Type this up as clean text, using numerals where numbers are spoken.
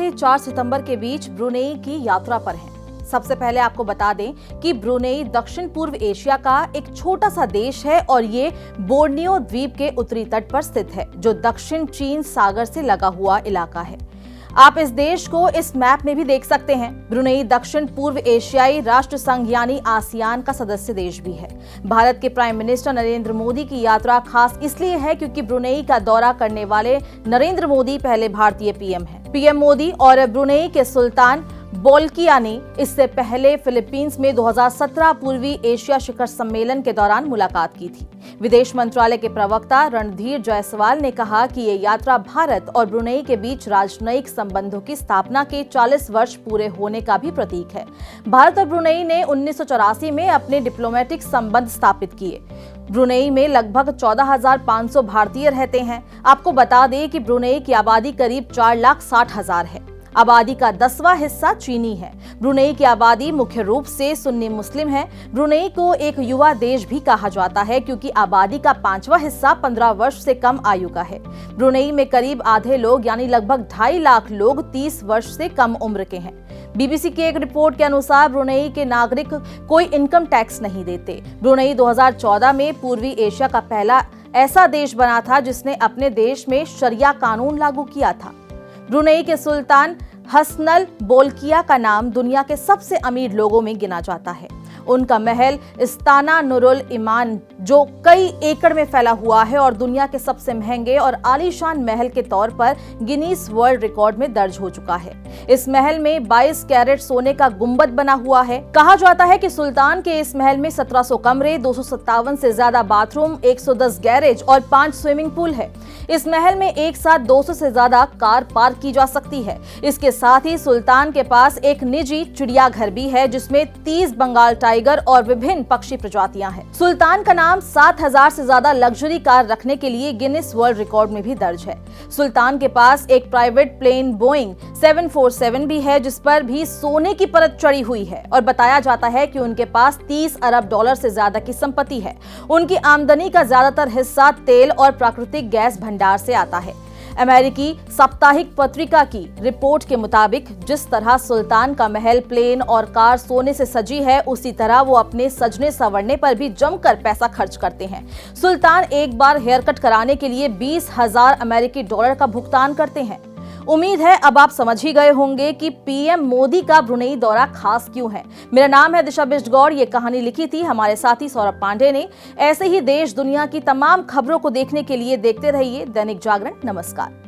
से 4 सितंबर के बीच ब्रुनेई की यात्रा पर हैं। सबसे पहले आपको बता दें कि ब्रुनेई दक्षिण पूर्व एशिया का एक छोटा सा देश है और ये बोर्नियो द्वीप के उत्तरी तट पर स्थित है, जो दक्षिण चीन सागर से लगा हुआ इलाका है। आप इस देश को इस मैप में भी देख सकते हैं। ब्रुनेई दक्षिण पूर्व एशियाई राष्ट्र संघ यानी आसियान का सदस्य देश भी है। भारत के प्राइम मिनिस्टर नरेंद्र मोदी की यात्रा खास इसलिए है क्योंकि ब्रुनेई का दौरा करने वाले नरेंद्र मोदी पहले भारतीय पीएम हैं। पीएम मोदी और ब्रुनेई के सुल्तान बोल्किया ने इससे पहले फिलीपींस में 2017 पूर्वी एशिया शिखर सम्मेलन के दौरान मुलाकात की थी। विदेश मंत्रालय के प्रवक्ता रणधीर जायसवाल ने कहा कि ये यात्रा भारत और ब्रुनेई के बीच राजनयिक संबंधों की स्थापना के 40 वर्ष पूरे होने का भी प्रतीक है। भारत और ब्रुनेई ने 1984 में अपने डिप्लोमेटिक संबंध स्थापित किए। ब्रुनेई में लगभग 14,500 भारतीय रहते हैं। आपको बता दें कि ब्रुनेई की आबादी करीब 4,60,000 है। आबादी का 10वां हिस्सा चीनी है। ब्रुनेई की आबादी मुख्य रूप से सुन्नी मुस्लिम है। ब्रुनेई को एक युवा देश भी कहा जाता है क्योंकि आबादी का 5वां हिस्सा 15 वर्ष से कम आयु का है। ब्रुनेई में करीब आधे लोग यानी लगभग 2.5 लाख लोग 30 वर्ष से कम उम्र के हैं। बीबीसी की एक रिपोर्ट के अनुसार ब्रुनेई के नागरिक कोई इनकम टैक्स नहीं देते। ब्रुनेई 2014 में पूर्वी एशिया का पहला ऐसा देश बना था जिसने अपने देश में शरिया कानून लागू किया था। ब्रुनेई के सुल्तान हसनल बोल्किया का नाम दुनिया के सबसे अमीर लोगों में गिना जाता है। उनका महल इस्ताना नुरुल इमान, जो कई एकड़ में फैला हुआ है और दुनिया के सबसे महंगे और आलीशान महल के तौर पर गिनीज वर्ल्ड रिकॉर्ड में दर्ज हो चुका है। इस महल में 22 कैरेट सोने का गुंबद बना हुआ है। कहा जाता है कि सुल्तान के इस महल में 1700 कमरे, 257 से ज्यादा बाथरूम, 110 गैरेज और 5 स्विमिंग पूल है। इस महल में एक साथ 200 से ज्यादा कार पार्क की जा सकती है। इसके साथ ही सुल्तान के पास एक निजी चिड़ियाघर भी है जिसमें 30 बंगाल टाइगर और विभिन्न पक्षी प्रजातियां हैं। सुल्तान का नाम 7,000 से ज्यादा लग्जरी कार रखने के लिए गिनीज वर्ल्ड रिकॉर्ड में भी दर्ज है। सुल्तान के पास एक प्राइवेट प्लेन बोइंग 747 भी है जिस पर भी सोने की परत चढ़ी हुई है और बताया जाता है कि उनके पास 30 अरब डॉलर से ज्यादा की संपत्ति है। उनकी आमदनी का ज्यादातर हिस्सा तेल और प्राकृतिक गैस भंडार से आता है। अमेरिकी साप्ताहिक पत्रिका की रिपोर्ट के मुताबिक जिस तरह सुल्तान का महल, प्लेन और कार सोने से सजी है, उसी तरह वो अपने सजने संवरने पर भी जमकर पैसा खर्च करते हैं। सुल्तान एक बार हेयर कट कराने के लिए 20,000 अमेरिकी डॉलर का भुगतान करते हैं। उम्मीद है अब आप समझ ही गए होंगे कि पीएम मोदी का ब्रुनेई दौरा खास क्यों है। मेरा नाम है दिशा बिष्टगौड़। ये कहानी लिखी थी हमारे साथी सौरभ पांडे ने। ऐसे ही देश दुनिया की तमाम खबरों को देखने के लिए देखते रहिए दैनिक जागरण। नमस्कार।